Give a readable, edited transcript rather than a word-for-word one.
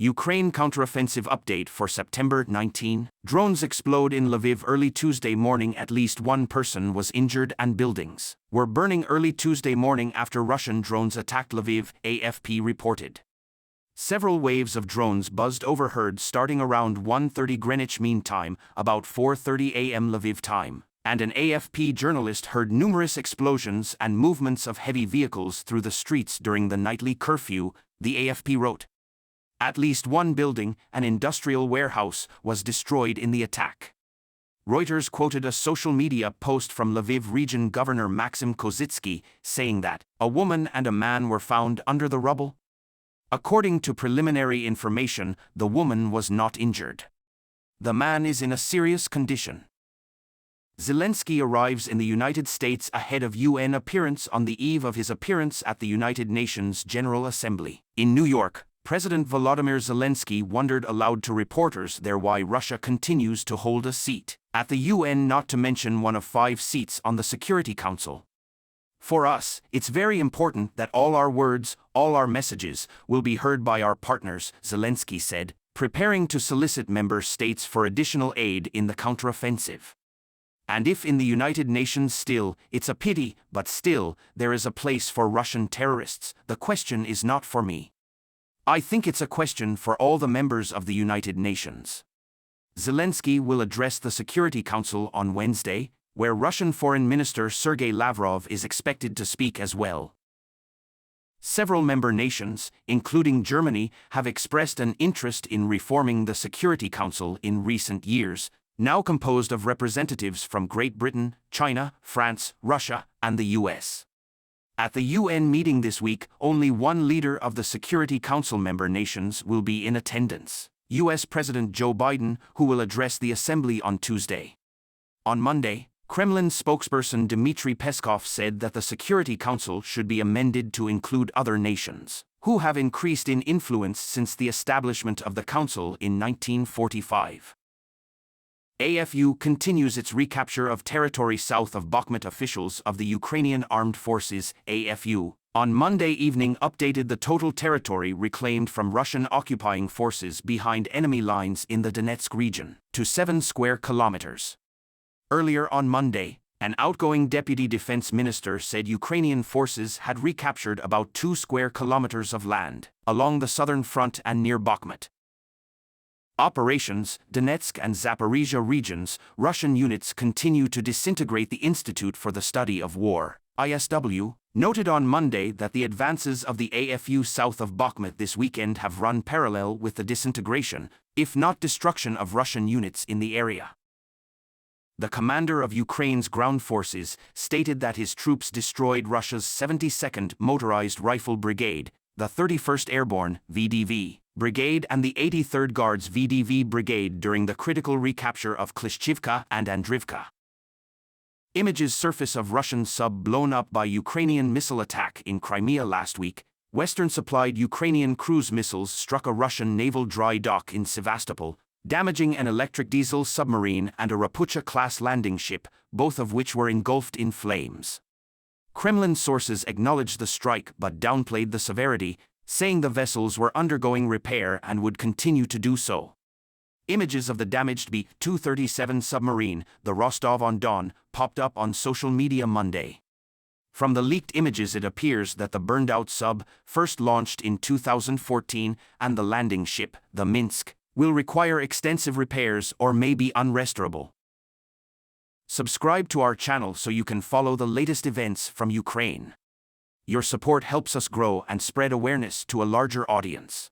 Ukraine counteroffensive update for September 19. Drones explode in Lviv early Tuesday morning. At least one person was injured and buildings were burning early Tuesday morning after Russian drones attacked Lviv, AFP reported. Several waves of drones buzzed overhead starting around 1:30 Greenwich Mean Time, about 4:30 a.m. Lviv time, and an AFP journalist heard numerous explosions and movements of heavy vehicles through the streets during the nightly curfew, the AFP wrote. At least one building, an industrial warehouse, was destroyed in the attack. Reuters quoted a social media post from Lviv Region Governor Maxim Kozitsky, saying that a woman and a man were found under the rubble. According to preliminary information, the woman was not injured. The man is in a serious condition. Zelensky arrives in the United States ahead of UN appearance on the eve of his appearance at the United Nations General Assembly. In New York, President Volodymyr Zelensky wondered aloud to reporters there why Russia continues to hold a seat at the UN, not to mention one of 5 seats on the Security Council. For us, it's very important that all our words, all our messages, will be heard by our partners, Zelensky said, preparing to solicit member states for additional aid in the counteroffensive. And if in the United Nations still, it's a pity, but still, there is a place for Russian terrorists, the question is not for me. I think it's a question for all the members of the United Nations. Zelensky will address the Security Council on Wednesday, where Russian Foreign Minister Sergei Lavrov is expected to speak as well. Several member nations, including Germany, have expressed an interest in reforming the Security Council in recent years, now composed of representatives from Great Britain, China, France, Russia, and the US. At the UN meeting this week, only one leader of the Security Council member nations will be in attendance, US President Joe Biden, who will address the Assembly on Tuesday. On Monday, Kremlin spokesperson Dmitry Peskov said that the Security Council should be amended to include other nations, who have increased in influence since the establishment of the Council in 1945. AFU continues its recapture of territory south of Bakhmut. Officials of the Ukrainian Armed Forces, AFU, on Monday evening updated the total territory reclaimed from Russian occupying forces behind enemy lines in the Donetsk region to 7 square kilometers. Earlier on Monday, an outgoing deputy defense minister said Ukrainian forces had recaptured about 2 square kilometers of land along the southern front and near Bakhmut. Operations, Donetsk and Zaporizhia regions, Russian units continue to disintegrate. The Institute for the Study of War, ISW, noted on Monday that the advances of the AFU south of Bakhmut this weekend have run parallel with the disintegration, if not destruction, of Russian units in the area. The commander of Ukraine's ground forces stated that his troops destroyed Russia's 72nd Motorized Rifle Brigade, the 31st Airborne (VDV) Brigade and the 83rd Guards (VDV) Brigade during the critical recapture of Klishchivka and Andrivka. Images surface of Russian sub blown up by Ukrainian missile attack in Crimea last week. Western-supplied Ukrainian cruise missiles struck a Russian naval dry dock in Sevastopol, damaging an electric diesel submarine and a Rapucha-class landing ship, both of which were engulfed in flames. Kremlin sources acknowledged the strike but downplayed the severity, saying the vessels were undergoing repair and would continue to do so. Images of the damaged B-237 submarine, the Rostov-on-Don, popped up on social media Monday. From the leaked images it appears that the burned-out sub, first launched in 2014, and the landing ship, the Minsk, will require extensive repairs or may be unrestorable. Subscribe to our channel so you can follow the latest events from Ukraine. Your support helps us grow and spread awareness to a larger audience.